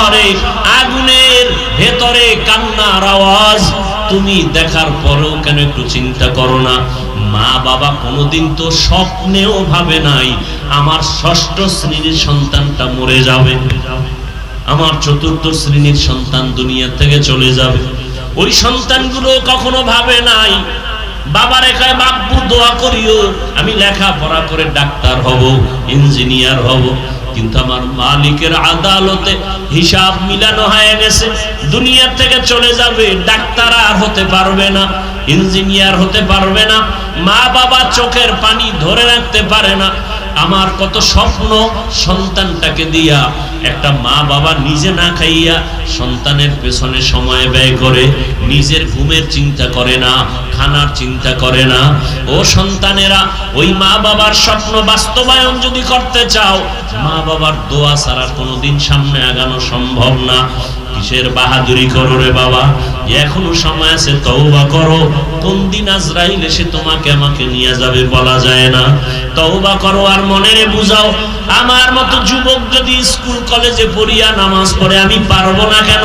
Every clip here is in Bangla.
শহরে আগুনের ভেতরে কান্নার আওয়াজ, তুমি দেখার পরেও কেন একটু চিন্তা করো না? মা বাবা কোনোদিন তো স্বপ্নেও ভাবে নাই আমার ষষ্ঠ শ্রেণীর সন্তানটা মরে যাবে, আমার চতুর্থ শ্রেণীর সন্তান দুনিয়া থেকে চলে যাবে। ওই সন্তানগুলো কখনো ভাবে নাই বাবারে কয় বাপ্পু দোয়া করিও আমি লেখাপড়া করে ডাক্তার হব, ইঞ্জিনিয়ার হব। কিন্তু আমার মালিকের আদালতে হিসাব মিলানো হয়ে গেছে, দুনিয়া থেকে চলে যাবে, ডাক্তার আর হতে পারবে না, ইঞ্জিনিয়ার হতে পারবে না। মা বাবা চোখের পানি ধরে রাখতে পারে না। আমার কত স্বপ্ন সন্তানটাকে দিয়া, একটা মা বাবা নিজে না খাইয়া সন্তানের পেছনে সময় ব্যয় করে, নিজের ঘুমের চিন্তা করে না, খানার চিন্তা করে না। ও সন্তানেরা, ওই মা বাবার স্বপ্ন বাস্তবায়ন যদি করতে চাও, মা বাবার দোয়া ছাড়া কোনোদিন সামনে আগানো সম্ভব না। কিসের বাহাদুরি করো রে বাবা, এখনো সময় আছে, তওবা করো। কোন দিন আজরাইল এসে তোমাকে আমাকে নিয়ে যাবে বলা যায় না। তওবা করো আর মনেরে বুঝাও, আমার মতো যুবক যদি স্কুল কলেজে পড়িয়া নামাজ পড়ে আমি পারবো না কেন?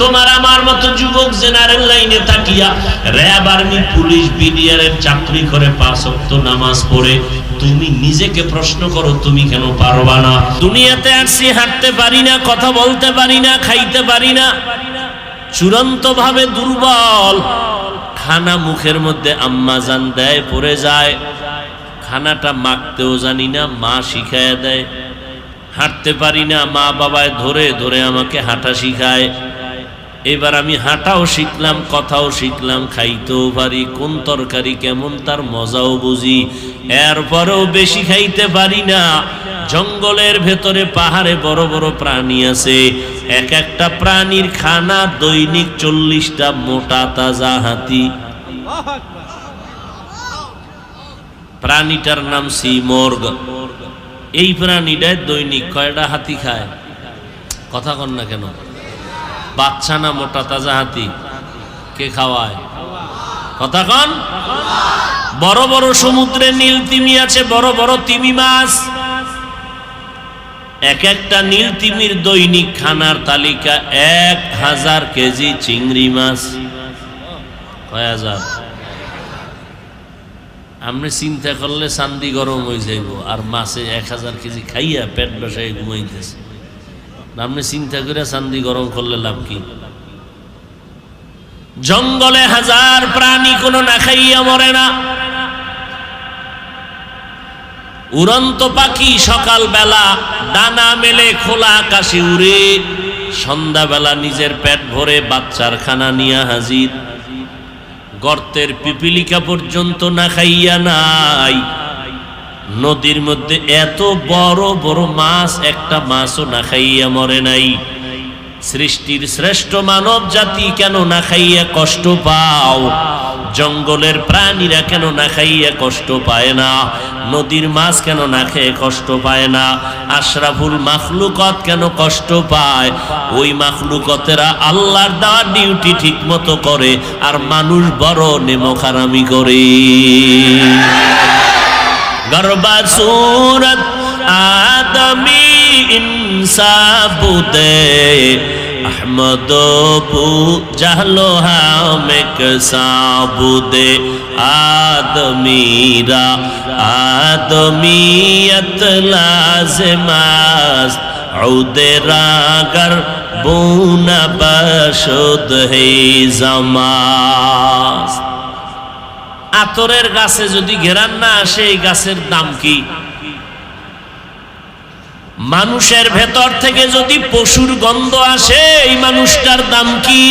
তোমার আমার মতো যুবক জেনারেল লাইনে থাকিয়া র‍্যাব, আর্মি, পুলিশ, বিডিআর এর চাকরি করে 5 ওয়াক্ত নামাজ পড়ে তুমি নিজেকে প্রশ্ন করো, তুমি কেন পারবা না? দুনিয়াতে আসছি, হাঁটতে পারি না, কথা বলতে পারি না, খাইতে পারি না, চূড়ান্ত ভাবে দুর্বল। খানা মুখের মধ্যে আম্মা জান দেয়, পড়ে যায়, খানাটা মাখতেও জানি না, মা শিখায় দেয়। হাঁটতে পারি না, মা বাবায় ধরে ধরে আমাকে হাঁটা শিখায়। এবার আমি হাঁটাও শিখলাম, কথাও শিখলাম, খাইতেও পারি, কোন তরকারি কেমন তার মজাও বুঝি। এরপরেও বেশি খাইতে পারি না। জঙ্গলের ভেতরে পাহাড়ে বড় বড় প্রাণী আছে, এক একটা প্রাণীর খানা দৈনিক 40টা মোটা তাজা হাতি। প্রাণীটার নাম সিমর্গ। এই প্রাণীটায় দৈনিক কয়টা হাতি খায়? কথা কন না কেন? বাচ্চা না মোটা তাজা হাতি? কে খাওয়ায়? কথা কন। বড় বড় সমুদ্রে নীল তিমি আছে, বড় বড় তিমি মাছ। এক একটা নীল তিমির দৈনিক খানার তালিকা 1000 কেজি চিংড়ি মাছ। কয় হাজার? আপনি চিন্তা করলে চান্দি গরম হয়ে যাইব। আর মাছে 1000 কেজি খাইয়া পেট বসাই ঘুমাইতেছে। আপনি চিন্তা করে চান্দি গরম করলে লাভ কি? জঙ্গলে 1000 প্রাণী কোনো না খাইয়া মরে না। উড়ন্ত পাখি সকাল বেলা ডানা মেলে খোলা আকাশে উড়ে, সন্ধ্যাবেলা নিজের পেট ভরে বাচ্চার খানা নিয়ে হাজির। গর্তের পিপিলিকা পর্যন্ত না খাইয়া নাই। নদীর মধ্যে এত বড় বড় মাছ, একটা মাছও না খাইয়া মরে নাই। সৃষ্টির শ্রেষ্ঠ মানব জাতি কেন না খাইয়া কষ্ট পাও? জঙ্গলের প্রাণীরা কেন না খাইয়া কষ্ট পায় না? নদীর মাছ কেন না খেয়ে কষ্ট পায় না? আশরাফুল মাখলুকত কেন কষ্ট পায়? ওই মাখলুকতেরা আল্লাহর দেওয়া ডিউটি ঠিক মতো করে, আর মানুষ বড় নেমখারামি করে। গরবা সুরত আদমি ইনসাবুদে আহমদ বু জাহলো হামেক সাবুদে আদমিরা আদমিয়ত লাজমাস উদে রাগর বুনা বশুদ হে জামাস। আতরের গাছে যদি ঘেরান না আসে, এই গাছের দাম কি? মানুষের ভেতর থেকে যদি পশুর গন্ধ আসে, এই মানুষটার দাম কি?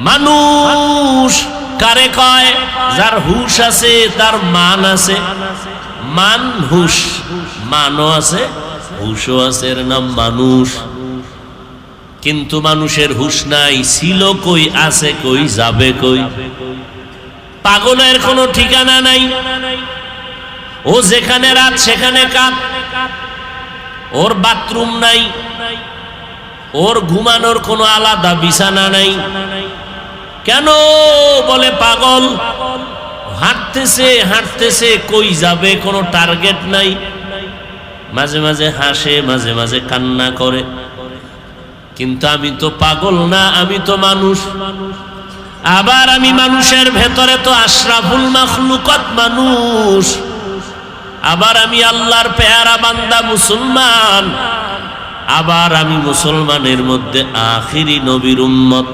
মানুষ কারে কয়? যার হুশ আছে, তার মান আছে। মান হুশ, মানও আছে, হুশও আছে, এর নাম মানুষ। কিন্তু মানুষের হুশ নাই। ছিল কই, আছে কই, যাবে কই? পাগলের কোনো ঠিকানা নাই। ও যেখানে রাত সেখানে কাত। ওর বাথরুম নাই, ওর ঘুমানোর কোনো আলাদা বিছানা নাই। কেন? বলে পাগল। হাঁটতেছে হাঁটতেছে, কই যাবে কোনো টার্গেট নাই। মাঝে মাঝে হাসে, মাঝে মাঝে কান্না করে। কিন্তু আমি তো পাগল না, আমি তো মানুষ। আবার আমি মানুষের ভেতরে তো আশরাফুল মাখলুকাত মানুষ। আবার আমি আল্লাহর পেয়ারা বান্দা মুসলমান। আবার আমি মুসলমানের মধ্যে আখিরি নবীর উম্মত।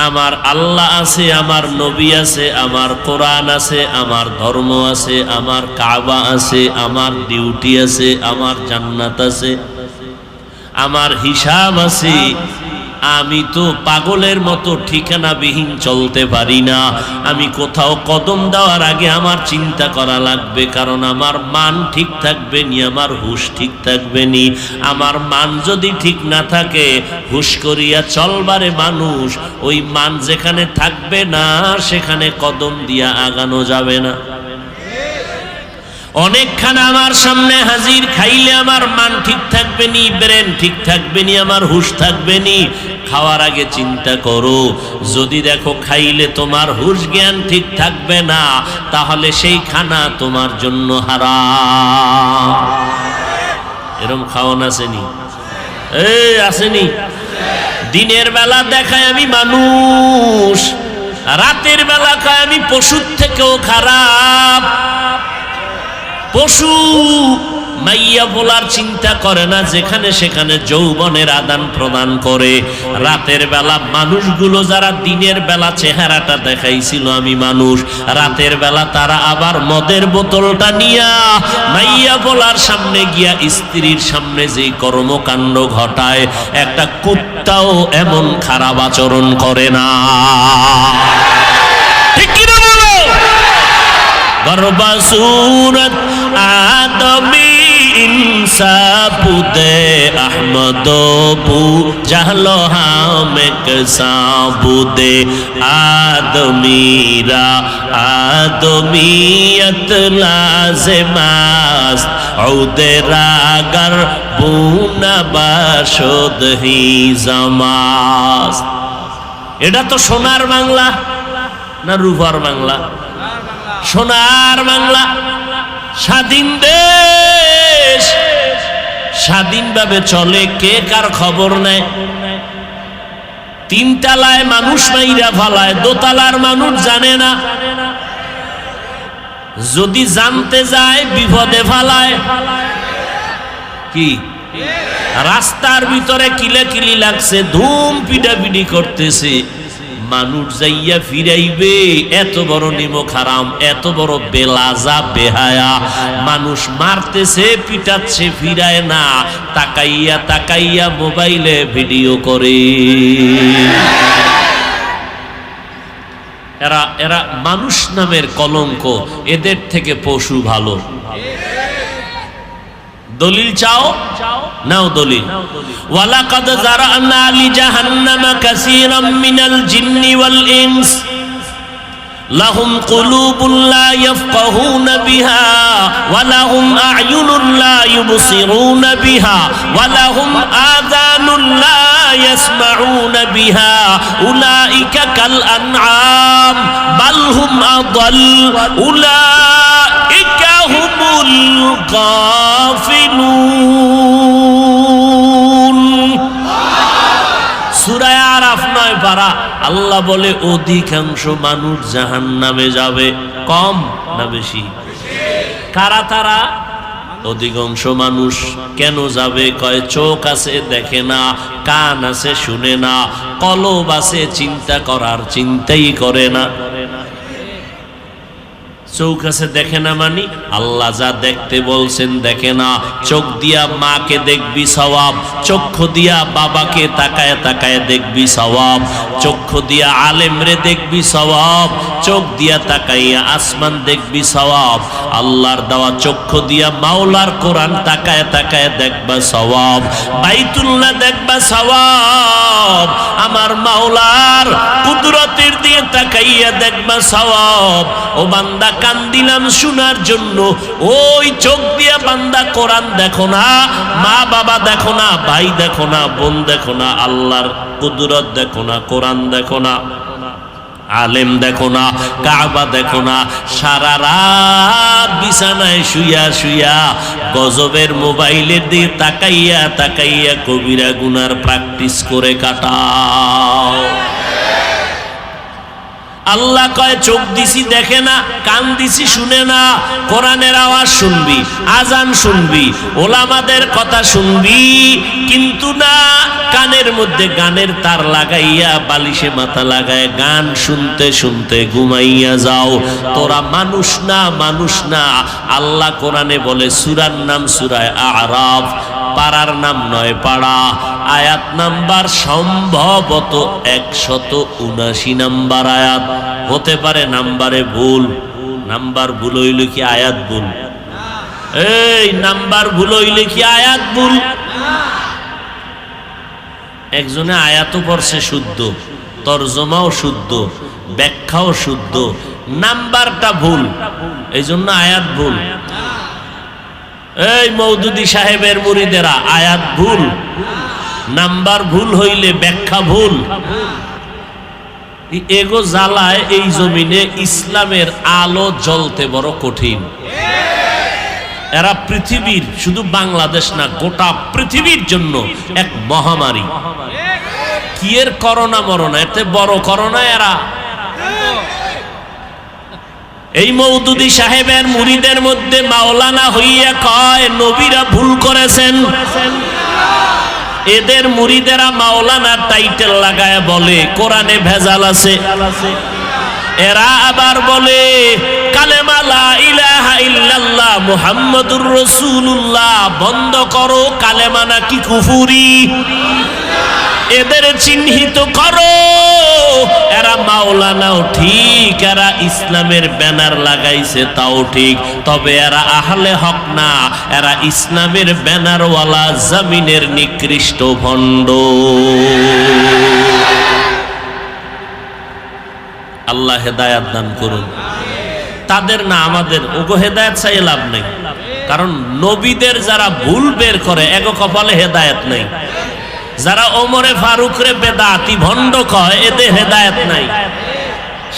আমার আল্লাহ আছে, আমার নবী আছে, আমার কোরআন আছে, আমার ধর্ম আছে, আমার কাবা আছে, আমার ডিউটি আছে, আমার জান্নাত আছে, আমার হিসাব আছে। আমি তো পাগলের মতো ঠিকানাবিহীন চলতে পারি না। আমি কোথাও কদম দেওয়ার আগে আমার চিন্তা করা লাগবে, কারণ আমার মান ঠিক থাকবে নি, আমার হুশ ঠিক থাকবে নি। আমার মান যদি ঠিক না থাকে, হুশ করিয়া চলবারে মানুষ, ওই মান যেখানে থাকবে না সেখানে কদম দিয়া আগানো যাবে না। অনেকখানা আমার সামনে হাজির, খাইলে আমার মান ঠিক থাকবে নি, ব্রেন ঠিক থাকবে নি, আমার হুশ থাকবে নি। খাওয়ার আগে চিন্তা করো, যদি দেখো খাইলে তোমার হুশ জ্ঞান ঠিক থাকবে না, তাহলে সেই খানা তোমার জন্য হারাম। এরকম খাওয়ান আসেনি? আসেনি? দিনের বেলা দেখায় আমি মানুষ, রাতের বেলা খায় আমি পশুর থেকেও খারাপ। পশু মাইয়া বলার চিন্তা করে না, যেখানে সেখানে যৌবনের আদান প্রদান করে। রাতের বেলা মানুষগুলো যারা দিনের বেলা চেহারাটা দেখাইছিল আমি মানুষ, রাতের বেলা তারা আবার মদের বোতলটা নিয়া মাইয়া বলার সামনে গিয়া স্ত্রীর সামনে যেই কর্মকাণ্ড ঘটায়, একটা কুত্তাও এমন খারাপ আচরণ করে না। ঠিক কি না বলো? গর্বাসুরত আদমি ইনসাবুদে আহমদ বু জাহলো হামেক সাবুদে আদমিরা আদমিয়ত লাজমাস ঔদেরাগর বুনা বাসদ হি জামাস। এটা তো সোনার বাংলা না রূপার বাংলা? সোনার বাংলা। স্বাধীন দেশ, স্বাধীনভাবে চলে, কে কার খবর নেয়? তিনতলায় মানুষ মাইরা ফালায়, দোতলার মানুষ জানে না। যদি জানতে যায় বিপদে ফালায়। কি রাস্তার ভিতরে কিলাকিলি লাগছে, ধুম পিটাপিটি করতেছে, মানুষ যাইয়া ফিরাইবে। এত বড় নিমক হারাম, এত বড় বেলাজা বেহায়া। মানুষ মারতেছে, পিটাচ্ছে, ফিরায় না, তাকাইয়া তাকাইয়া মোবাইলে ভিডিও করে। এরা এরা মানুষ নামের কলঙ্ক, এদের থেকে পশু ভালো। দলিল চাও? নাও দলিল। ওয়ালাকাদ যারানা লিজাহান্নামা কাসীরাম মিনাল জিন্নি ওয়াল ইনস লাহুম কুলুবুন লা ইয়াফকাহুনা বিহা ওয়া লাহুম আ'য়ুনুন লা ইউবসিরুনা বিহা ওয়া লাহুম আযানুন লা ইয়াসমাউনা বিহা উলাইকা কাল আনআম বাল হুম আদাল উলাইকা হুমুল গাফিলুন। সূরা আরাফ 9 পারা। আল্লাহ বলে অধিকাংশ মানুষ জাহান্নামে যাবে। কম না বেশি? কারা তারা? অধিকাংশ মানুষ। কেন যাবে? কয় চোখ আছে দেখে না, কান আছে শুনে না, কলব আছে চিন্তা করার চিন্তাই করে না। চোখ আছে দেখে না মানি আল্লাহ যা দেখতে বলছেন দেখে না। চোখ দিয়া মাকে দেখবি সওয়াব, চক্ষু দিয়া বাবাকে তাকায় তাকায় দেখবি সওয়াব, চক্ষু দিয়া আলেমরে দেখবি সওয়াব, চোখ দিয়া তাকাইয়া আসমান দেখবি সওয়াব। আল্লাহর দেওয়া চক্ষু দিয়া মাওলার কোরআন তাকায় তাকায় দেখবা সওয়াব, বাইতুল্লাহ দেখবা সওয়াব, আমার মাওলার কুদরতের দিয়ে তাকাইয়া দেখবা সওয়াব। ও বান্দা কান দিলাম শোনার জন্য, ওই চোখ দিয়া বান্দা কোরআন দেখো না, মা বাবা দেখো না, ভাই দেখো না, বোন দেখো না, আল্লাহর কুদরত দেখো না, কোরআন দেখো না। আলেম দেখো না, কাবা দেখো না, সারা রাত বিছানায় শুইয়া শুইয়া গজবের মোবাইলের দিয়ে তাকাইয়া তাকাইয়া কবিরা গুনার প্র্যাকটিস করে কাটাও। আল্লাহ কয় চোখ দিছি দেখে না, কান দিছি শুনে না, কোরআনের আওয়াজ শুনবি, আজান শুনবি, ওলামাদের কথা শুনবি, কিন্তু না, কানের মধ্যে গানের তার লাগাইয়া বালিশে মাথা লাগায় গান শুনতে শুনতে ঘুমাইয়া যাও। তোরা মানুষ না, মানুষ না। আল্লাহ কোরআনে বলে, সূরার নাম সূরা আরাফ, পাড়ার নাম নয় পাড়া, আয়াত নাম্বার সম্ভবত 179 নাম্বার আয়াত। হতে পারে নাম্বারে ভুল, নাম্বার ভুল হইলে কি আয়াত ভুল? এই নাম্বার ভুল হইলে কি আয়াত ভুল? একজনে আয়াতও পড়ছে শুদ্ধ, তরজমাও শুদ্ধ, ব্যাখ্যাও শুদ্ধ, নাম্বারটা ভুল, এই জন্য আয়াত ভুল। এই মওদুদি সাহেবের মুরিদেরা, আয়াত ভুল, নাম্বার ভুল হইলে ব্যাখ্যা ভুল। এগো জ্বালায় এই জমিনে ইসলামের আলো জ্বলতে বড় কঠিন। এরা পৃথিবীর, শুধু বাংলাদেশ না, গোটা পৃথিবীর জন্য এক মহামারী। কি এর করোনা মরনা, এতে বড় করোনা এরা। এই মওদুদি সাহেবের মুরিদের মধ্যে মাওলানা হইয়া কয় নবীরা ভুল করেছেন। এদের মুরিদেরা মাওলানা টাইটেল লাগায় বলে কোরআনে ভেজাল আছে। এরা আবার বলে কালেমা লা ইলাহা ইল্লাল্লাহ মুহাম্মাদুর রাসূলুল্লাহ বন্ধ করো, কালেমা নাকি কুফরি। এদের চিহ্নিত করো। এরা মাওলানাও ঠিক, এরা ইসলামের ব্যানার লাগাইছে তাও ঠিক, তবে এরা আহলে হক না, এরা ইসলামের ব্যানারওয়ালা জমিনের নিকৃষ্ট ভণ্ড। আল্লাহ হেদায়াত দান করুন। তাদের না আমাদের, ওগো হেদায়াত চাই লাভ নেই, কারণ নবীদের যারা ভুল বের করে এগো কপালে হেদায়াত নেই। যারা ওমরে ফারুকরে বেদাতি ভণ্ড কয় এদের হেদায়েত নাই।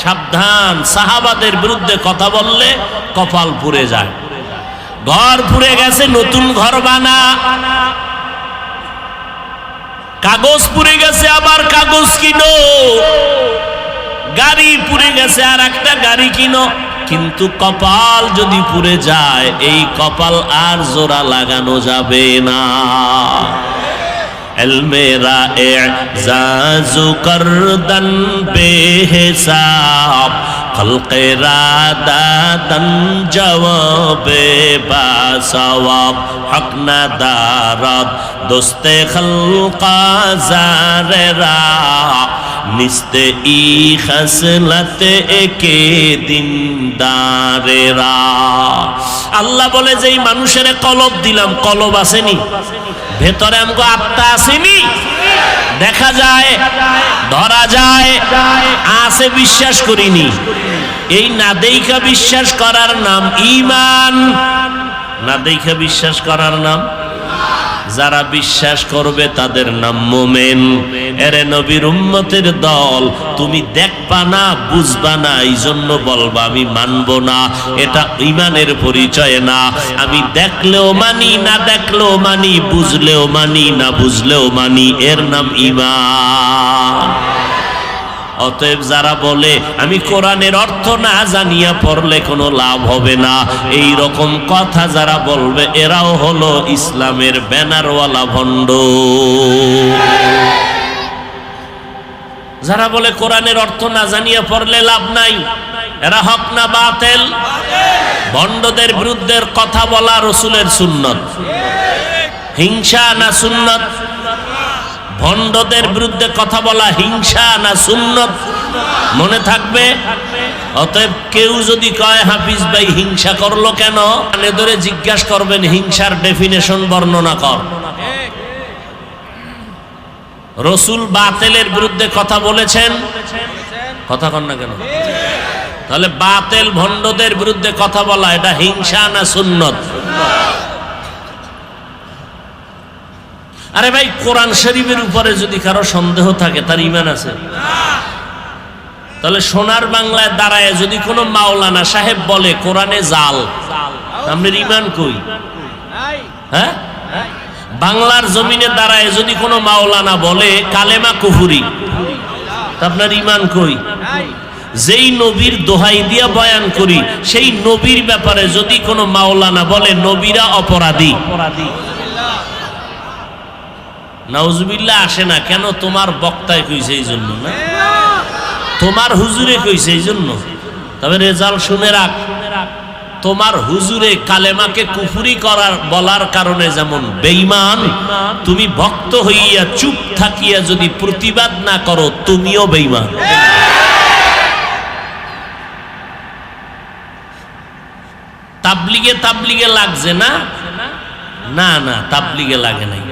সাবধান, সাহাবাদের বিরুদ্ধে কথা বললে কপাল পুড়ে যায়। ঘর পুড়ে গেছে, নতুন ঘর বানা। কাগজ পুড়ে গেছে, আবার কাগজ কিনো। গাড়ি পুড়ে গেছে, আর একটা গাড়ি কিনো। কিন্তু কপাল যদি পুড়ে যায়, এই কপাল আর জোড়া লাগানো যাবে না। মেরা এজাজু করদন বেহিসাব খলকে রাদাদন জওয়াবে বাসওয়াব হক না দারাত দোস্তে খলকা জারেরা নিস্তে ই খসলতে একে দিনদারেরা। আল্লাহ বলে যে এই মানুষের কলব দিলাম, কলব আসেনি ভেতরে, আমগো আত্মা আসেনি, দেখা যায়, ধরা যায়, আছে, বিশ্বাস করিনি। এই না দেইখা বিশ্বাস করার নাম ঈমান, না দেইখা বিশ্বাস করার নাম। যারা বিশ্বাস করবে তাদের নাম মোমেন। এরে নবীর উম্মতের দল, তুমি দেখবা না, বুঝবা না, এই জন্য বলবা আমি মানবো না, এটা ঈমানের পরিচয় না। আমি দেখলেও মানি, না দেখলেও মানি, বুঝলেও মানি, না বুঝলেও মানি, এর নাম ঈমান। অতএব যারা বলে আমি কোরআনের অর্থ না জানিয়া পড়লে কোনো লাভ হবে না, এই রকম কথা যারা বলবে এরাও হলো ইসলামের ব্যানারওয়ালা ভণ্ড। যারা বলে কোরআনের অর্থ না জানিয়া পড়লে লাভ নাই, এরা হক না বাতিল। ভণ্ডদের বিরুদ্ধে কথা বলা রাসূলের সুন্নাত, হিংসা না সুন্নাত? ভণ্ডদের বিরুদ্ধে কথা বলা হিংসা না সুন্নত? মনে থাকবে। অতএব কেউ যদি কয় হাফিজ ভাই হিংসা করলো কেন, কানে ধরে জিজ্ঞাসা করবেন হিংসার ডেফিনেশন বর্ণনা কর। রাসূল বাতিলের বিরুদ্ধে কথা বলেছেন, কথা কন না কেন? তাহলে বাতিল ভণ্ডদের বিরুদ্ধে কথা বলা এটা হিংসা না সুন্নত? আরে ভাই, কোরআন শরীফের উপরে যদি কারো সন্দেহ থাকে তার ঈমান আছে? তাহলে সোনার বাংলায় দাঁড়ায় যদি কোনো মাওলানা সাহেব বলে কোরআনে জাল, আপনার ঈমান কই? হ্যাঁ, বাংলার জমিনে দাঁড়ায় যদি কোনো মাওলানা বলে কালেমা কুফরি, আপনার ঈমান কই? যেই নবীর দোহাই দিয়া বয়ান করি সেই নবীর ব্যাপারে যদি কোনো মাওলানা বলে নবীরা অপরাধী, নাউজুবিল্লাহ আসে না কেন? তোমার বক্তায় কইছে এই জন্য না, তোমার হুজুরে কইছে এই জন্য। তবে রেজাল্ট শুনে রাখ, তোমার হুজুরে কালেমাকে কুফরি করার বলার কারণে যেমন বেঈমান, তুমি ভক্ত হইয়া চুপ থাকিয়া যদি প্রতিবাদ না করো তুমিও বেঈমান। তাবলিগে লাগছে না? না না, তাবলিগে লাগে নাই।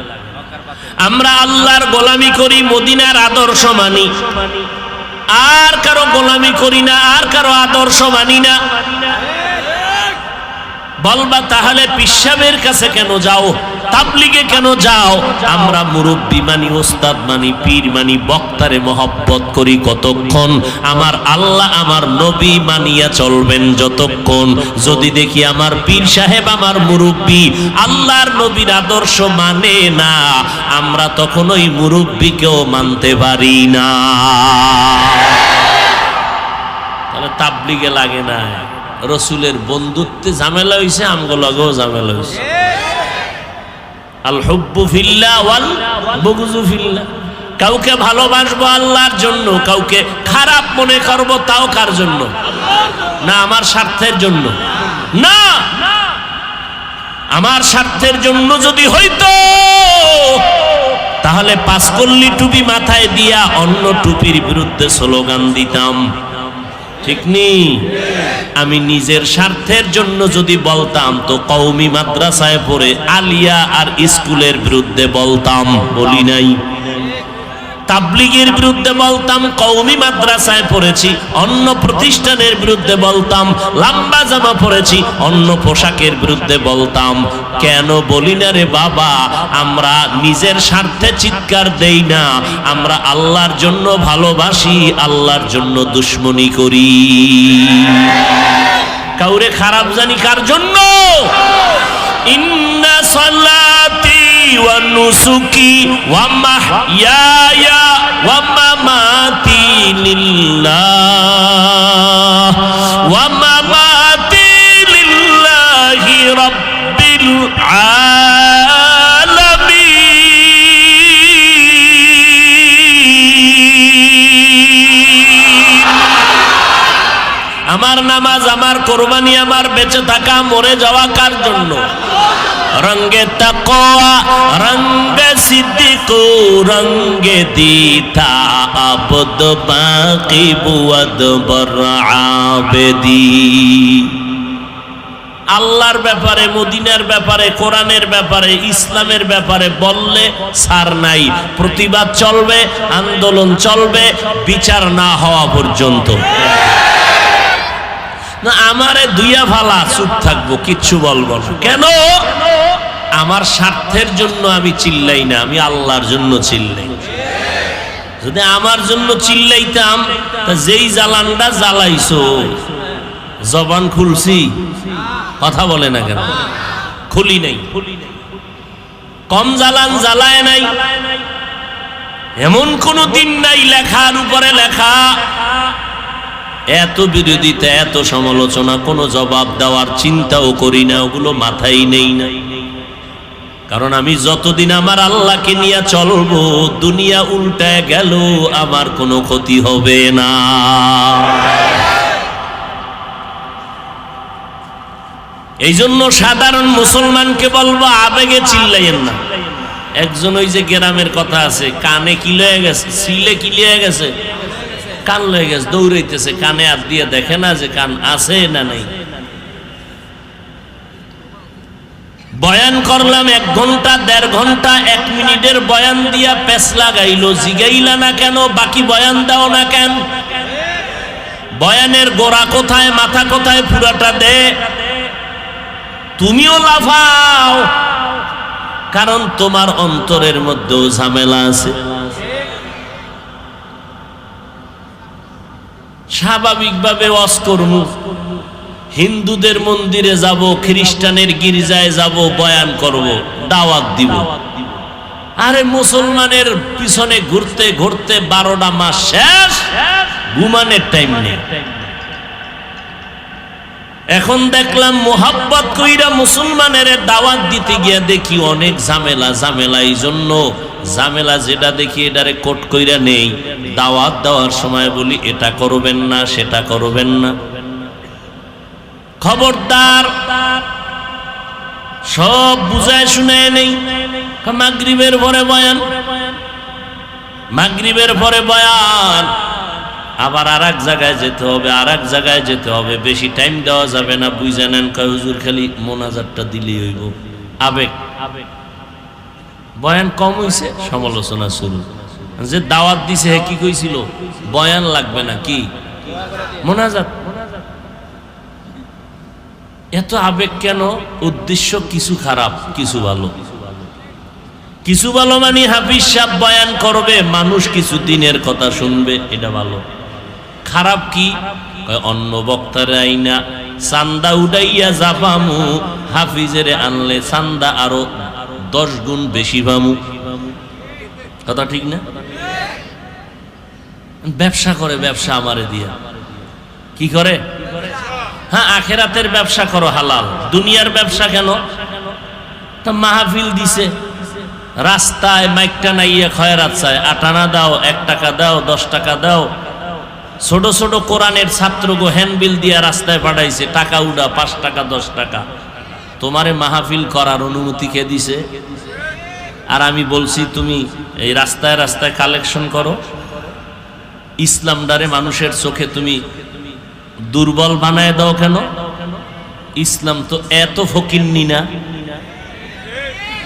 আমরা আল্লাহর গোলামি করি, মদিনার আদর্শ মানি, আর কারো গোলামি করি না, আর কারো আদর্শ মানি না। বলবা তাহলে পিসাবের কাছে কেন যাও, তাবলিগে কেন যাও? আমরা মুরব্বী মানি, ওস্তাদ মানি, পীর মানি, বক্তারে মহব্বত করি কতক্ষণ? আমার আল্লাহ আমার নবী মানিয়া চলবেন যতক্ষণ। যদি দেখি আমার পীর সাহেব, আমার মুরব্বী আল্লাহর নবীর আদর্শ মানে না, আমরা তখন ওই মুরব্বীকেও মানতে পারি না। তাহলে তাবলিগে লাগে না। রসুলের বন্ধুত্বে ঝামেলা হইছে, আমগুলোকেও ঝামেলা হইছে। আল হুব্বু ফিল্লাহ ওয়াল বুগযু ফিল্লাহ। কাউকে ভালোবাসবো আল্লাহর জন্য, কাউকে খারাপ মনে করব তাও কার জন্য? না আমার স্বার্থের জন্য না। আমার স্বার্থের জন্য যদি হইতো তাহলে পাঁচকল্লি টুপি মাথায় দিয়া অন্য টুপির বিরুদ্ধে স্লোগান দিতাম, ঠিক নেই? আমি নিজের স্বার্থের জন্য যদি বলতাম তো কওমি মাদ্রাসায় পড়ে আলিয়া আর স্কুলের বিরুদ্ধে বলতাম, বলি নাই? তাবলিগের বিরুদ্ধে বলতাম, কওমি মাদ্রাসায় পড়েছি অন্য প্রতিষ্ঠানের বিরুদ্ধে বলতাম, লম্বা জামা পড়েছি অন্য পোশাকের বিরুদ্ধে বলতাম। কেন বলি না রে বাবা? আমরা নিজের স্বার্থে চিৎকার দেই না, আমরা আল্লাহর জন্য ভালোবাসি, আল্লাহর জন্য দুশ্মনী করি। কাউরে খারাপ জানি কার জন্য? ইন্না সালাতি ওয়া নুসুকি ওয়া মাহইয়ায়া ওয়া মামাতি লিল্লাহ ওয়া মামাতি লিল্লাহি রাব্বিল আলামিন। আমার নামাজ, আমার কোরবানি, আমার বেঁচে থাকা, মরে যাওয়া কার জন্য? রঙ্গে তাকওয়া, রঙ্গে সিদ্দিক, রঙ্গে দিতা আবদ বাকি বুয়াদ বর আবেদি। আল্লাহর ব্যাপারে, মদিনার ব্যাপারে, কোরআনের ব্যাপারে, ইসলামের ব্যাপারে বললে ছাড় নাই। প্রতিবাদ চলবে, আন্দোলন চলবে, বিচার না হওয়া পর্যন্ত। না আমারে দুইয়া ফালা, চুপ থাকবো, কিচ্ছু বলবো না। কেন? আমার স্বার্থের জন্য আমি চিল্লাই না, আমি আল্লাহর জন্য চিল্লাই। যদি আমার জন্য চিল্লাইতাম তা যেই জ্বালানটা জ্বালাইছো, জবান খুলছি, কথা বলে না কেন? খুলি নাই, কম জ্বালান জ্বালায় নাই। এমন কোন দিন নাই লেখার উপরে লেখা, এত বিরোধিতা, এত সমালোচনা, কোনো জবাব দেওয়ার চিন্তাও করি না, ওগুলো মাথায় নেই না। কারণ আমি যতদিন আমার আল্লাহকে নিয়ে চলবো, দুনিয়া উল্টায় গেল আমার কোনো ক্ষতি হবে না। এই জন্য সাধারণ মুসলমানকে বলবো, আবেগে চিল্লাইয়েন না। একজন ওই যে গ্রামের কথা আছে, কানে কি লয়ে গেছে, সিলে কি লয়ে গেছে, কান লয়ে গেছে, দৌড়াইতেছে, কানে হাত দিয়ে দেখে না যে কান আছে না নাই। বয়ান করলাম 1 ঘন্টা, 1.5 ঘন্টা, 1 মিনিটের বয়ান দিয়া পেছ লাগাইলো, জিগাইলা না কেন? বাকি বয়ান দাও না কেন? বয়ানের গোড়া কোথায়, মাথা কোথায়, পুরাটা দে। তুমিও লাফাও, কারণ তোমার অন্তরের মধ্যেও ঝামেলা আছে। স্বাভাবিকভাবে ওয়াজ করব, হিন্দুদের মন্দিরে যাব, খ্রিস্টানের গির্জায় যাব, বয়ান করব, দাওয়াত দিব। আরে মুসলমানের পিছনে ঘুরতে ঘুরতে 12টা মাস শেষ, ঘুমানোর টাইম নেই। এখন দেখলাম মোহাব্বত কইরা মুসলমানের দাওয়াত দিতে গিয়া দেখি অনেক ঝামেলা ঝামেলা। এই জন্য ঝামেলা যেটা দেখি এটারে কোট কইরা নেই। দাওয়াত দেওয়ার সময় বলি এটা করবেন না, সেটা করবেন না। খবরদার, সব বুঝায় শুনায় নেই। মাগরিবের পরে বয়ান, মাগরিবের পরে বয়ান, আবার আর এক জায়গায় যেতে হবে, আর এক জায়গায় যেতে হবে। বেশি টাইম দেওয়া যাবে না। বুঝে নেন, কয় হুজুর খালি মোনাজাতটা দিলেই হইব। আবেগ, বয়ান কম হইছে, সমালোচনা শুরু। যে দাওয়াত দিছে হে কি কইছিল? বয়ান লাগবে না, কি মোনাজাত। এত আবেগ কেন? উদ্দেশ্য কিছু খারাপ, কিছু ভালো। কিছু ভালো মানে হাফিজ সাহেব বয়ান করবে, মানুষ কিছু দিনের কথা শুনবে, এটা ভালো। খারাপ কি? অন্য বক্তারে আইনা চান্দা উড়াইয়া জাপামু, হাফিজেরে আনলে চান্দা আরো 10 গুণ বেশি পামু। কথা ঠিক না? ব্যবসা করে, ব্যবসা আমারে দিয়া কি করে? হ্যাঁ, আখেরাতের ব্যবসা করো, হালাল। দুনিয়ার ব্যবসা কেন? তা মাহফিল দিছে, রাস্তায় মাইকটা নাইয়া খয়রাত চায়, 8 আনা দাও, 1 টাকা দাও, 10 টাকা দাও। ছোট ছোট কোরআনের ছাত্রগো হ্যান্ডবিল দিয়া রাস্তায় পাঠাইছে, টাকা উড়া, 5 টাকা 10 টাকা। তোমারে মাহফিল করার অনুমতি কে দিছে? আর আমি বলছি তুমি এই রাস্তায় রাস্তায় কালেকশন করো। ইসলামটারে মানুষের চোখে তুমি দুর্বল বানায় দাও কেন? ইসলাম তো এত ফকিন্নি না।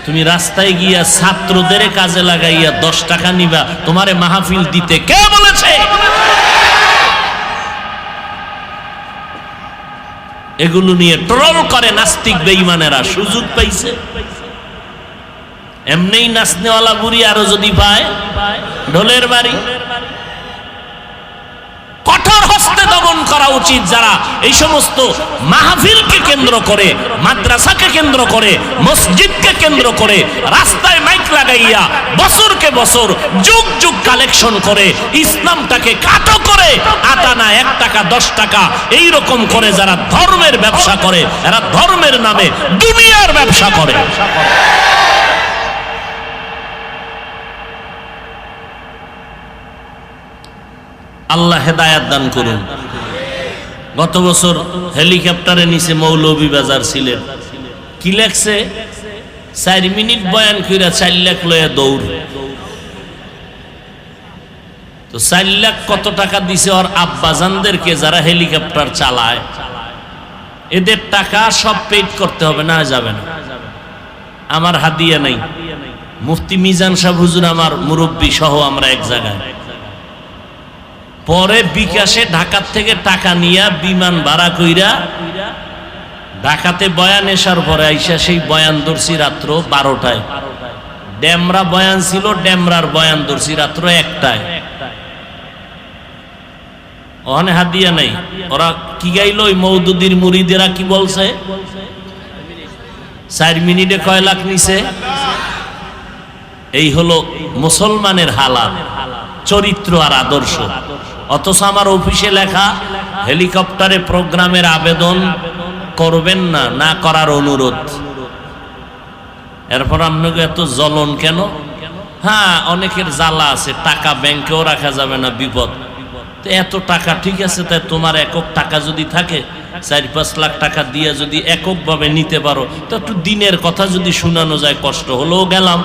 তুমি রাস্তায় গিয়া ছাত্রদের কাজে লাগাইয়া 10 টাকা নিবা, তোমারে মাহফিল দিতে কে বলেছে? এগুলো নিয়ে ট্রল করে নাস্তিক বেঈমানেরা, সুযোগ পাইছে। এমনিই নাচনেওয়ালা বুড়ি আরো যদি পায়, ঢোলের বাড়ি। কঠোর হস্তে দমন করা উচিত যারা এই সমস্ত মাহফিলকে কেন্দ্র করে, মাদ্রাসাকে কেন্দ্র করে, মসজিদকে কেন্দ্র করে রাস্তায় মাইক লাগাইয়া বছরকে বছর যুগ যুগ কালেকশন করে, ইসলামটাকে কাটো করে 8 আনা 1 টাকা 10 টাকা এই রকম করে যারা ধর্মের ব্যবসা করে, এরা ধর্মের নামে দুনিয়ার ব্যবসা করে। আল্লাহ হেদায়াত দান করুন। গত বছর হেলিকপ্টারে নিচে মৌলভীবাজার সিলেট, কি লেখছে? 4 মিনিট বয়ান কইরা 4 লাখ লয়ে দৌড়। তো 4 লাখ কত টাকা দিছে ওর আব্বাজানদেরকে যারা হেলিকপ্টার চালায়, এদের টাকা সব পেড করতে হবে, না যাবে না। আমার হাদিয়া নাই। মুফতি মিজান সাহেব হুজুর আমার মুরব্বী সহ আমরা এক জায়গায়, পরে বিকাশে ঢাকার থেকে টাকা নিয়া বিমান ভাড়া কইরা ঢাকাতে বয়ান এসার পরে আইসা সেই বয়ান ধরছি রাত্র 12টায়। ডেমরা বয়ান ছিল, ডেমরার বয়ান ধরছি রাত্র 1টায়। ওখানে হাদিয়া নাই। ওরা কি গাইলো? ওই মওদুদির মুরিদেরা কি বলছে? 4 মিনিটে কয় লাখ নিছে। এই হলো মুসলমানের হালাত, চরিত্র আর আদর্শ। অথচ আমার অফিসে লেখা হেলিকপ্টারে প্রোগ্রামের আবেদন করবেন না, না করার অনুরোধ। এরপর আপনাকে এত জ্বলন কেন? হ্যাঁ, অনেকের জ্বালা আছে, টাকা ব্যাংকেও রাখা যাবে না, বিপদ। তো এত টাকা ঠিক আছে, তাই তোমার একক টাকা যদি থাকে, 4-5 লাখ টাকা দিয়ে যদি এককভাবে নিতে পারো, তো একটু দিনের কথা যদি শোনানো যায়, কষ্ট হলেও গেলাম।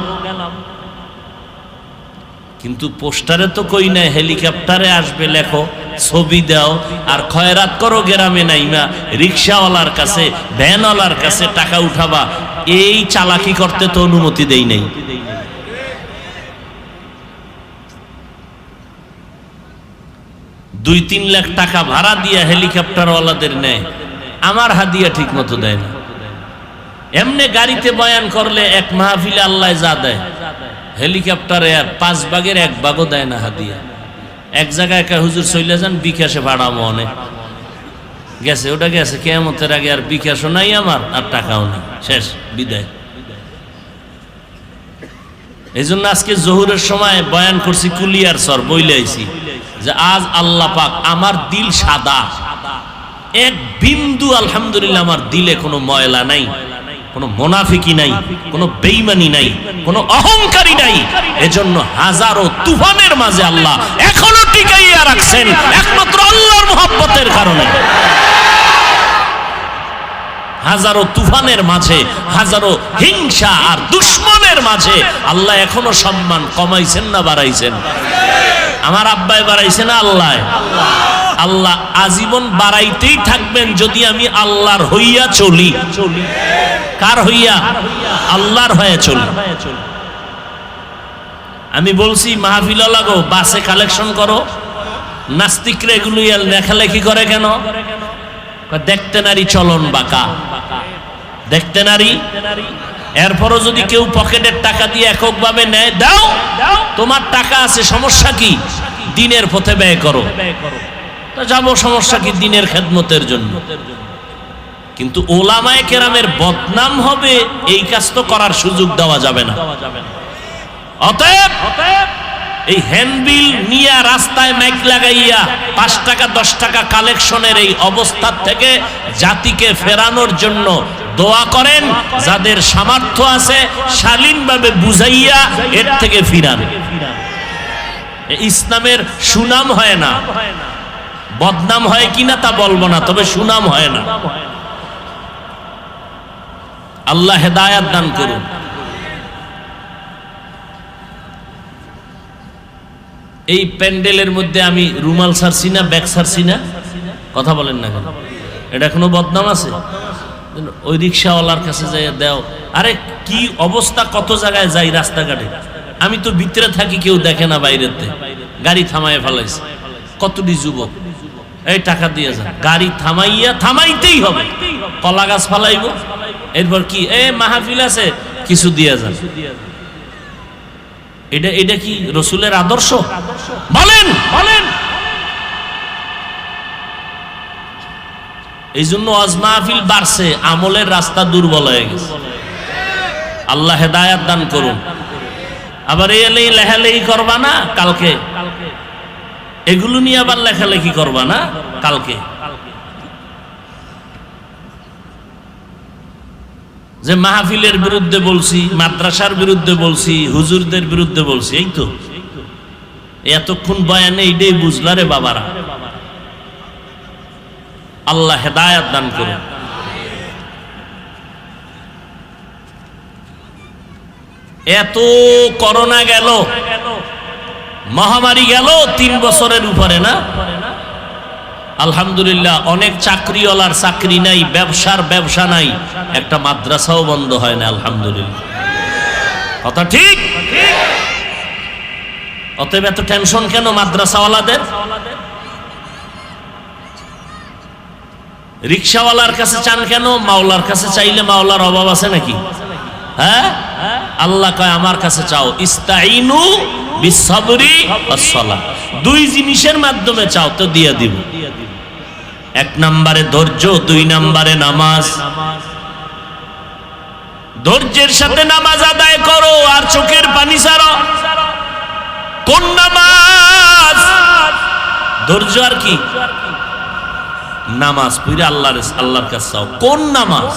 কিন্তু পোস্টারে তো কই নাই হেলিকপ্টারে আসবে, লেখো, ছবি দাও আর খয়রাত করো। গ্রামে নাইমা রিক্সাওয়ালার কাছে, ভ্যানওয়ালার কাছে টাকা উঠাবা, এই চালাকি করতে তো অনুমতি দেই নাই। 2-3 লাখ টাকা ভাড়া দিয়া হেলিকপ্টারওয়ালাদের নেয়, আমার হাদিয়া ঠিক মতো দেয় না। এমনি গাড়িতে বয়ান করলে এক মাহফিলে আল্লাহ যা দেয়, হেলিকপ্টারে আর 5 ভাগের 1 ভাগও দেয় না হাদিয়া। এক জায়গায় একা হুজুর চলে যান, বিকাশে ভাড়ামো অনেক গেছে, ওটা গেছে কিয়ামতের আগে, আর বিকাশও নাই আমার, আর টাকাও নেই, শেষ, বিদায়। এই জন্য আজকে জোহরের সময় বয়ান করছি কুলিয়ার সর বইলে আইছি যে আজ আল্লাহ পাক আমার দিল সাদা, এক বিন্দু আলহামদুলিল্লাহ আমার দিলে কোনো ময়লা নাই, কোনো মুনাফিকি নাই, কোনো বেঈমানি নাই, কোনো অহংকারী নাই। এজন্য হাজারো তুফানের মাঝে আল্লাহ এখনো টিকাইয়া রাখছেন একমাত্র আল্লাহর মহব্বতের কারণে। হাজারো তুফানের মাঝে, হাজারো হিংসা আর দুশ্মনের মাঝে আল্লাহ এখনো সম্মান কমাইছেন না বাড়াইছেন? আমার আব্বাই বাড়াইছে না আল্লাহ? আল্লাহ আজীবন বাড়াইতেই থাকবেন যদি আমি আল্লাহর হইয়া চলি। কার হইয়া? আল্লাহর হয়ে চলি। আমি বলছি মাহফিল লাগো, বাসে কালেকশন করো, নাস্তিকরা এগুলো লেখালেখি করে কেন? দেখতে নারী চলন বাঁকা, দেখতে নারী। এরপরও যদি কেউ পকেটের টাকা দিয়ে এককভাবে নেয়, দাও, তোমার টাকা আছে, সমস্যা কি? দিনের পথে ব্যয় করো, তো যাবো, সমস্যা কি? দিনের খেদমতের জন্য। কিন্তু ওলামায়ে কেরামের বদনাম হবে, এই কাজ তো করার সুযোগ দেওয়া যাবে না। অতএব এই হ্যান্ডবিল নিয়ে রাস্তায় মাইক লাগাইয়া 5 টাকা 10 টাকা কালেকশনের এই অবস্থা থেকে জাতিকে ফেরানোর জন্য দোয়া করেন। যাদের সামর্থ্য আছে শালীনভাবে বুঝাইয়া এর থেকে ফিরান। ইসলামের সুনাম হয় না, বদনাম হয় কিনা তা বলবো না, তবে সুনাম হয় না। আল্লাহ হেদায়াত দান করুন। এই প্যান্ডেলের মধ্যে আমি রুমাল ছাড়ছি না, ব্যাগ ছাড়ছি না, কথা বলেন না কেন? এটা কোনো বদনাম আছে? ওই রিক্সাওয়ালার কাছে যাই দেও, আরে কি অবস্থা, কত জায়গায় যাই রাস্তাঘাটে, আমি তো ভিতরে থাকি, কেউ দেখে না, বাইরেতে গাড়ি থামায় ফেলাইছে, কতটি যুবক, এই টাকা দিয়ে যান, গাড়ি থামাইতেই হবে, কলা গাছ ফালাইব, এরপর কি মাহফিল আছে কিছু দিয়ে যান। এটা কি রসুলের আদর্শ? বলেন বলেন। এই জন্য ওয়াজ মাহফিল বাড়ছে, আমলের রাস্তা দুর্বল হয়ে গেছে। আল্লাহ হেদায়াত দান করুন। আবার এই লেখালেখি করবা না কালকে, এগুলো নিয়ে আবার লেখালেখি করবা না কালকে, যে মাহফিলের বিরুদ্ধে বলছি, মাদ্রাসার বিরুদ্ধে বলছি, হুজুরদের বিরুদ্ধে বলছি, এই তো এতক্ষণ বয়ানে এইটাই বুঝলা রে বাবারা। আল্লাহ হেদায়াত দান করুন। এত করোনা গেল, মহামারী গেল 3 বছরের উপরে না? আলহামদুলিল্লাহ, অনেক চাকরিওয়ালার চাকরি নাই, ব্যবসার ব্যবসা নাই, একটা মাদ্রাসাও বন্ধ হয় না, আলহামদুলিল্লাহ। কথা ঠিক? অতএব এত টেনশন কেন মাদ্রাসাওয়ালাদের? রিক্সাওয়ালার কাছে চান কেন? মাওলার কাছে চাইলে মাওলার অভাব আছে নাকি? হ্যাঁ, আল্লাহ কয় আমার কাছে চাও, ইস্তাইনু বিসসবরি ওয়াসসালাহ। 2 জিনিসের মাধ্যমে চাও তো দিয়ে দিব। 1 নম্বরে ধৈর্য, 2 নম্বরে নামাজ। ধৈর্যের সাথে নামাজ আদায় করো আর চোখের পানি ছাড়ো। কোন নামাজ? ধৈর্য আর কি? নামাজ পড়ে আল্লাহর কাছে চাও। কোন নামাজ?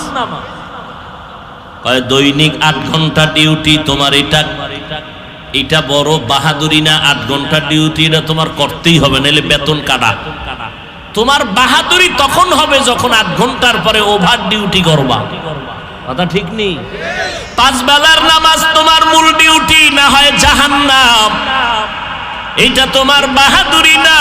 কয় দৈনিক 8 ঘন্টা ডিউটি তোমার, এটা বড় বাহাদুরি না? 8 ঘন্টা ডিউটি এটা তোমার করতেই হবে, নাহলে বেতন কাটা। তোমার বাহাদুরি তখন হবে যখন 8 ঘন্টার পরে ওভার ডিউটি করবা। কথা ঠিক নেই? 5 বেলার নামাজ তোমার মূল ডিউটি, না হয় জাহান্নাম। এটা তোমার বাহাদুরি না।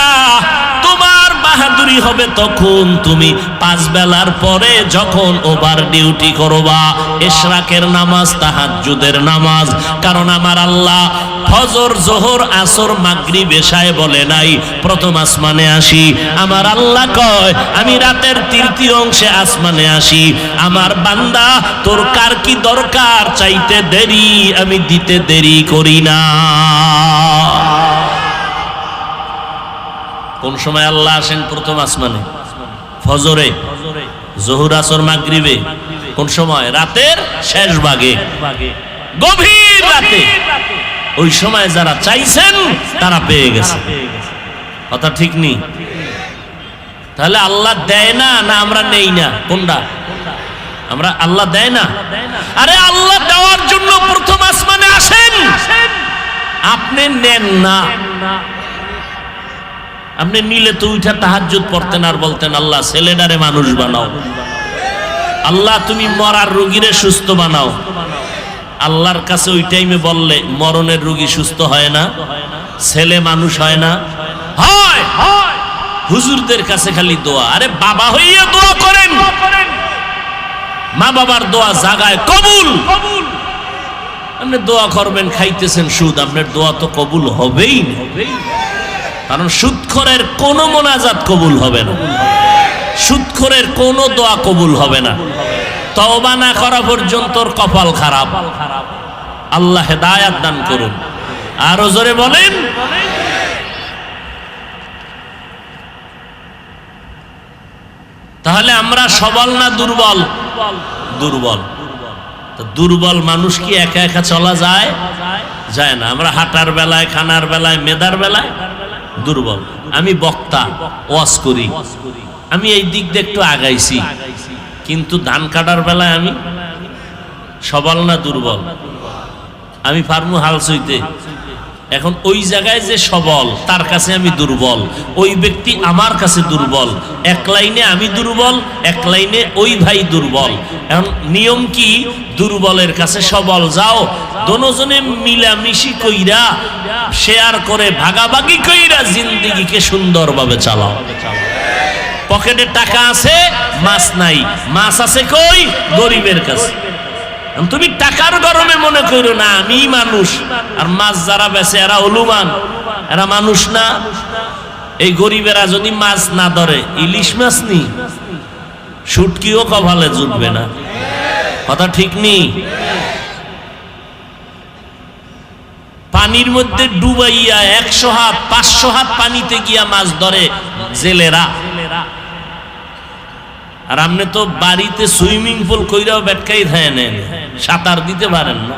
তোমার বাহাদুরি হবে তখন তুমি 5 বেলার পরে যখন ওভার ডিউটি করবা, ইশরাকের নামাজ, তাহাজ্জুদের নামাজ। কারণ আমার আল্লাহ ফজর, জোহর, আসর, মাগরিব, এশায় বলে নাই প্রথম আসমানে আসি। আমার আল্লাহ কয় আমি রাতের 3য় অংশে আসমানে আসি। আমার বান্দা, তোর কার কি দরকার চাইতে দেরি, আমি দিতে দেরি করি না। কোন সময় আল্লাহ আসেন? প্রথম আসমানে, ফজরে, জোহর, আসর, মাগরিবে। কোন সময়? রাতের শেষ ভাগে, গভীর রাতে। ওই সময় যারা চাইছেন তারা পেয়ে গেছে। কথা ঠিক নেই? তাহলে আল্লাহ দেয় না, না আমরা নেই না? কোনটা? আমরা, আল্লাহ দেয় না। আরে আল্লাহ দেওয়ার জন্য প্রথম আসমানে আসেন, আপনি নেন না। আপনি নিলে তো উঠা তাহাজ্জুদ পড়তেন আর বলতেন আল্লাহ ছেলেটারে মানুষ বানাও, আল্লাহ তুমি মরার রোগীরে সুস্থ বানাও। আল্লাহর কাছে ওই টাইমে বললে মরণের রোগী সুস্থ হয় না, ছেলে মানুষ হয় না? হয়। হুজুরদের কাছে খালি দোয়া। আরে বাবা হইয়া দোয়া করেন, মা বাবার দোয়া জাগায় কবুল। আপনি দোয়া করবেন, খাইতেছেন সুদ, আপনার দোয়া তো কবুল হবেই না। কারণ সুদখোরের কোনো মোনাজাত কবুল হবে না, সুদখোরের কোনো দোয়া কবুল হবে না। তওবা না করা পর্যন্ত কপাল খারাপ। আল্লাহ হেদায়াত দান করুন। আরো জোরে বলেন। তাহলে আমরা সবল না দুর্বল? দুর্বল। দুর্বল মানুষ কি একা একা চলা যায়? যায় না। আমরা হাঁটার বেলায়, খানার বেলায়, মেধার বেলায় দুর্বল। আমি বক্তা, ওয়াজ করি, আমি এই দিক দিয়ে একটু আগাইছি, কিন্তু ধান কাটার বেলায় আমি সবল না দুর্বল? আমি পারমু হাল সইতে। এখন ওই জায়গায় যে সবল, তার কাছে আমি দুর্বল, ওই ব্যক্তি আমার কাছে দুর্বল। এক লাইনে আমি দুর্বল, এক লাইনে ওই ভাই দুর্বল। এখন নিয়ম কি? দুর্বলের কাছে সবল যাও, দোনোজনে মিলামিশি কইরা, শেয়ার করে, ভাগাভাগি কইরা জিন্দেগিকে সুন্দরভাবে চালাও। পকেটে টাকা আছে, মাছ নাই। মাছ আছে কই? গরিবের কাছে। তুমি টাকার গরমে মনে করো না আমি মানুষ, আর মাছ যারা বেচে এরা হলুমান, এরা মানুষ না। এই গরিবেরা যদি মাছ না ধরে, ইলিশ মাছ নি, শুটকিও কপালে জুটবে না। কথা ঠিক নেই? পানির মধ্যে ডুবাইয়া 100 হাত 500 হাত পানিতে গিয়া মাছ ধরে জেলেরা। আর আপনি তো বাড়িতে সুইমিং পুল কইরাও বেটকাই খায় নেন, সাঁতার দিতে পারেন না।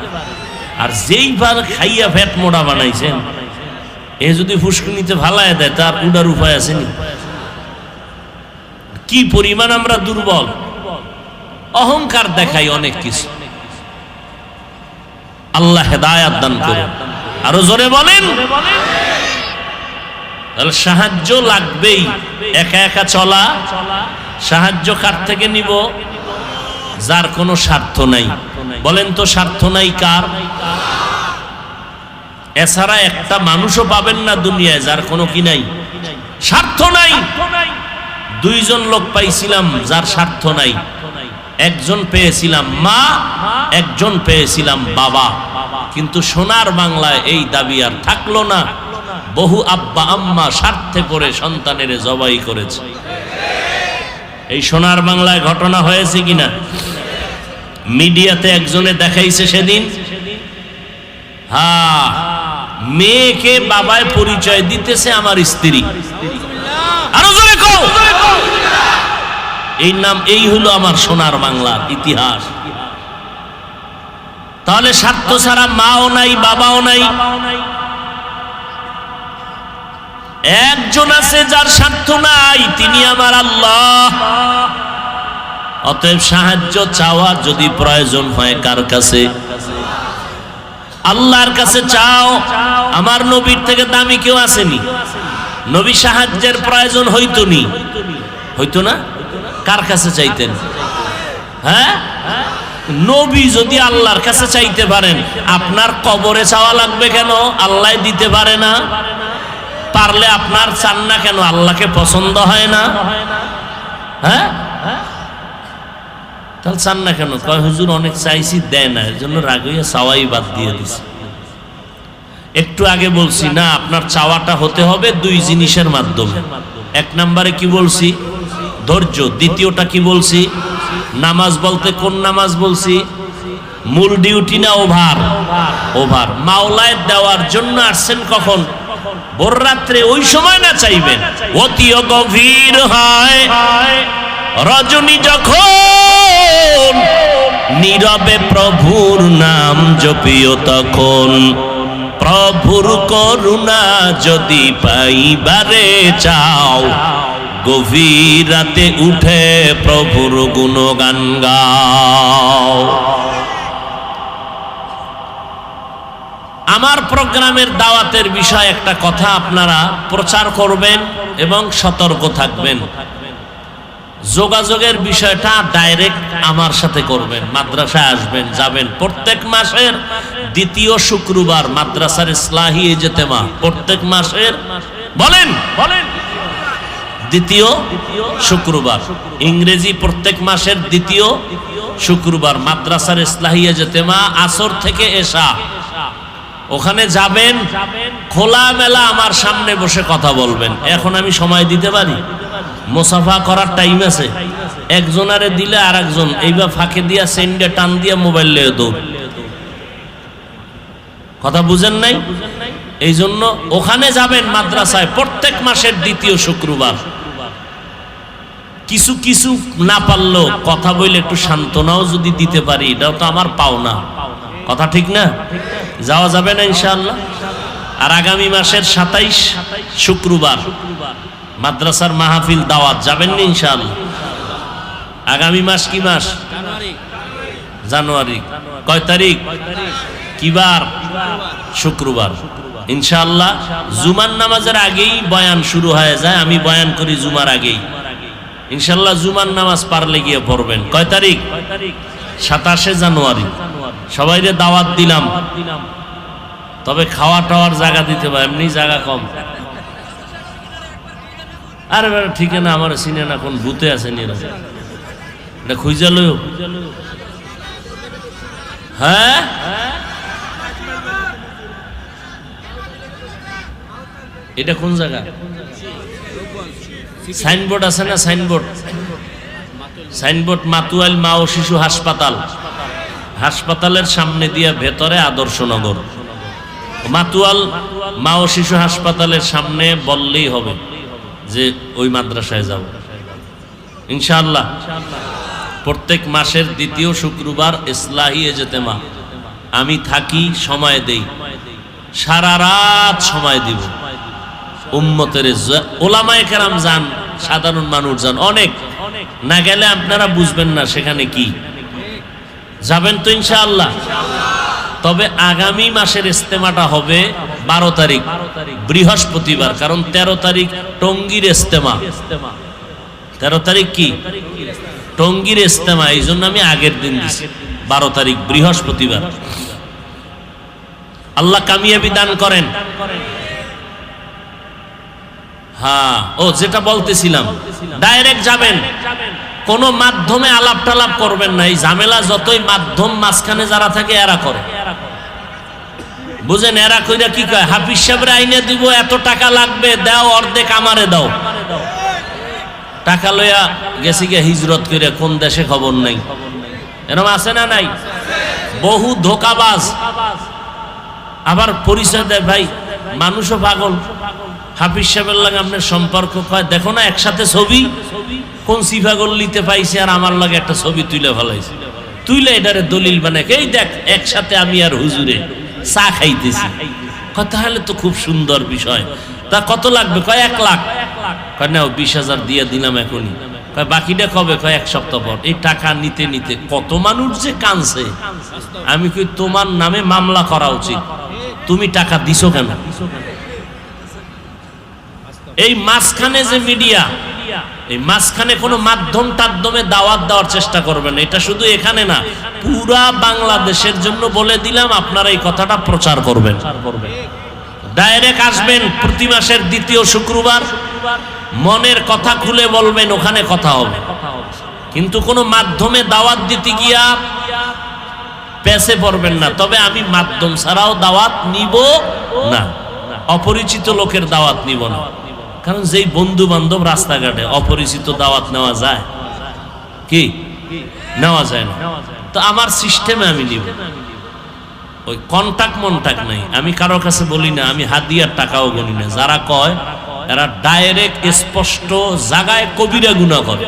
আর যেইবার খাইয়া ফ্যাট মোটা বানাইছেন, এ যদি ফুসকুনিতে ভালায় দেয় তার উড়ার উপায় আসেনি। কি পরিমাণ আমরা দুর্বল! অহংকার দেখাই অনেক কিছু। আল্লাহ হেদায়াত দান করুন। আরো জোরে বলেন। তাহলে সাহায্য লাগবেই। একা একা চলা, সাহায্য কার থেকে নিব? যার কোনো স্বার্থ নাই। বলেন তো স্বার্থ নাই কার? এছাড়া একটা মানুষও পাবেন না দুনিয়ায় যার কোনো কি নাই, স্বার্থ নাই। 2 জন লোক পাইছিলাম যার স্বার্থ নাই। একজন পেয়েছিলাম মা, একজন পেয়েছিলাম বাবা। কিন্তু সোনার বাংলায় এই দাবি আর থাকলো না। বহু আব্বা আম্মা স্বার্থে পড়ে সন্তানের জবাই করেছে। এই সোনার বাংলায় ঘটনা হয়েছে কিনা? মিডিয়াতে একজনে দেখাইছে সেদিন। হ্যাঁ, মেয়েকে বাবায় পরিচয় দিতেছে আমার স্ত্রী। আরো জোরে কও। এই নাম, এই হলো আমার সোনার বাংলার ইতিহাস। তাহলে স্বার্থ ছাড়া মাও নাই, বাবাও নাই। একজন আছে যার স্বার্থ নাই, তিনি আমার আল্লাহ। অতএব সাহায্য চাওয়ার যদি প্রয়োজন হয় কার কাছে? আল্লাহর কাছে চাও। আমার নবীর থেকে দামি কেউ আসেনি। নবী সাহায্যের প্রয়োজন হইতো নি, হইতো না? কার কাছে চাইতেন? হ্যাঁ, নবী যদি আল্লাহর কাছে চাইতে পারেন, আপনার কবরে চাওয়া লাগবে কেন? আল্লাহ দিতে পারে না। পারলে আপনার চান না কেন? আল্লাহকে পছন্দ হয় না? হ্যাঁ, তাহলে চান না কেন? কয় হুজুর অনেক চাইছি, দেয় না, এর জন্য রাগ হইয়া চাওয়াই বাদ দিয়ে দিছি। একটু আগে বলছি না, আপনার চাওয়াটা হতে হবে 2 জিনিসের মাধ্যমে। 1 নম্বরে কি বলছি? ধৈর্য। দ্বিতীয়টা কি বলছি? নামাজ। বলতে কোন নামাজ বলছি? মূল ডিউটি না ওভার? ওভার। মাওলায় দেওয়ার জন্য আসছেন কখন? ভোর রাত্রে ওই সময় না চাইবেন। অতিও গভীর হয় রজনী যখন, নীরবে প্রভুর নাম জপিও তখন। প্রভুর করুণা যদি পাইবারে চাও, গভীর রাতে উঠে প্রভুর গুণগান গাও। আমার প্রোগ্রামের দাওয়াতের বিষয় একটা কথা আপনারা প্রচার করবেন এবং সতর্ক থাকবেন। যোগাযোগের বিষয়টা ডাইরেক্ট আমার সাথে করবেন। মাদ্রাসায় আসবেন, যাবেন। প্রত্যেক মাসের দ্বিতীয় শুক্রবার মাদ্রাসার ইসলাহি ইজতেমা, প্রত্যেক মাসের বলেন দ্বিতীয় শুক্রবার, ইংরেজি প্রত্যেক মাসের দ্বিতীয় শুক্রবার মাদ্রাসার ইসলাহি ইজতেমা, আসর থেকে এশা। ওখানে যাবেন, খোলামেলা আমার সামনে বসে কথা বলবেন। এখন আমি সময় দিতে পারি? মুসাফা করার টাইম আছে। একজনারে দিলে আর একজন এইবার ফাঁকে দিয়া সেন্ডে টান দিয়া মোবাইল লিয়ে দৌড়। কথা বুঝেন নাই? এই জন্য ওখানে যাবেন মাদ্রাসায় প্রত্যেক মাসের দ্বিতীয় শুক্রবার। কিছু কিছু না পারলেও কথা বলে একটু সান্ত্বনাও যদি দিতে পারি, এটাও তো আমার পাওনা। কথা ঠিক না? যাওয়া যাবে না ইনশাআল্লাহ? আর আগামী মাসের 27 শুক্রবার মাদ্রাসার মাহফিল দাওয়াত, যাবেন না ইনশাআল্লাহ? আগামী মাস কি মাস? জানুয়ারি। কয় তারিখ? কি বার? শুক্রবার। ইনশাআল্লাহ জুমার নামাজের আগেই বয়ান শুরু হয়ে যায়। আমি বয়ান করি জুমার আগেই। ইনশাআল্লাহ জুমার নামাজ পারলে গিয়ে পড়বেন। কয় তারিখ? 27 জানুয়ারি। সবাইরে দাওয়াত দিলাম, তবে খাওয়া টাওয়ার জায়গা দিতে পারে, এমনি জায়গা কম। আরে ঠিক না, আমার চিনে না, কোন ভূতে আছে নিরা, এটা খুঁজে লইও। হ্যাঁ এটা কোন জায়গা? সাইনবোর্ড আছে না? সাইনবোর্ড মাতুয়াইল মা ও শিশু হাসপাতাল, হাসপাতালের সামনে দিয়ে ভেতরে আদর্শনগর। মাতুয়াল মা ও শিশু হাসপাতালের সামনে বললেই হবে যে ওই মাদ্রাসায় যাব ইনশাআল্লাহ। প্রত্যেক মাসের দ্বিতীয় শুক্রবার ইসলাহি ইজতেমা আমি থাকি, সময় দেই, সারা রাত সময় দিব। উম্মতের ওলামায়ে কেরাম যান, সাধারণ মানুষ যান, অনেক না গেলে আপনারা বুঝবেন না সেখানে কি। যাবেন তো ইনশাআল্লাহ? তবে আগামী মাসের ইজতেমাটা হবে 12 তারিখ বৃহস্পতিবার, কারণ 13 তারিখ টঙ্গীর ইজতেমা। 13 তারিখ কি? টঙ্গীর ইজতেমা, এই জন্য আমি আগের দিন দিছি 12 তারিখ বৃহস্পতিবার। আল্লাহ কামিয়াবি দান করেন। হ্যাঁ, ও যেটা বলতেছিলাম, ডাইরেক্ট যাবেন, কোন মাধ্যমে আলাপ টালাপ করবেন না। এই ঝামেলা যতই মাধ্যম মাঝখানে যারা থাকে এরা করে, বুঝেন? এরা কইরা কি কয়, হাফিজ সাহেবরে আইনে দিব, এত টাকা লাগবে, দাও, অর্ধেক আমারে দাও। টাকা লইয়া গেছি গে হিজরত করে, কোন দেশে খবর নাই। এরকম আছে না নাই? বহু ধোকাবাজ। আবার পরিচয় দেয়, ভাই মানুষও পাগল। হাফিজ সাহেবের লাগে আপনার সম্পর্ক, কয় দেখো না একসাথে ছবি, কোন সিফাগল নিতে পাইছে আর আমার লাগে একটা ছবি তুলে ফেলাইছে। তুইলে এটারে দলিল বানায়, এই দেখ একসাথে আমি আর হুজুরে চা খাইতেছি। তাহলে তো খুব সুন্দর বিষয়। তা কত লাগবে? কয় 1 লাখ। কয় নাও 20,000 দিয়ে দিলাম এখনই। কয় বাকিটা কবে? কয় 1 সপ্তাহ পর। এই টাকা নিতে নিতে কত মানুষ যে কানছে। আমি কই তোমার নামে মামলা করা উচিত, তুমি টাকা দিছো কেন? এই মাঝখানে যে মিডিয়া, এই মাঝখানে কোনো মাধ্যম টাধ্যমে দাওয়াত দেওয়ার চেষ্টা করবেন। এটা শুধু এখানে না, পুরা বাংলাদেশের জন্য বলে দিলাম, আপনারা এই কথাটা প্রচার করবেন। ডাইরেক্ট আসবেন প্রতি মাসের দ্বিতীয় শুক্রবার, মনের কথা খুলে বলবেন, ওখানে কথা হবে। কিন্তু কোনো মাধ্যমে দাওয়াত দিতে গিয়া পেছে পড়বেন না। তবে আমি মাধ্যম ছাড়াও দাওয়াত নিব না, অপরিচিত লোকের দাওয়াত নিব না। কারণ যেই বন্ধু বান্ধব রাস্তাঘাটে, অপরিচিত দাওয়াত নেওয়া যায় কি? নেওয়া যায় না। তো আমার সিস্টেমে আমি নিব। ওই কন্টাক্ট মন্টাক্ট নাই। আমি কারো কাছে বলি না, আমি হাদিয়ার টাকাও গনি না। যারা কয় এরা ডাইরেক্ট স্পষ্ট জায়গায় কবিরা গুনাহ করে,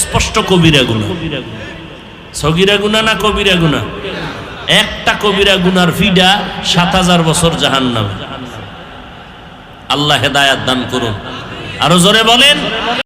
স্পষ্ট কবিরা গুনাহ। সগীরা গুনাহ না কবিরা গুনাহ? একটা কবিরা গুনার ফিডা ৭০০০ বছর জাহান্নামে। আল্লাহ হেদায়াত দান করুন। আরো জোরে বলেন।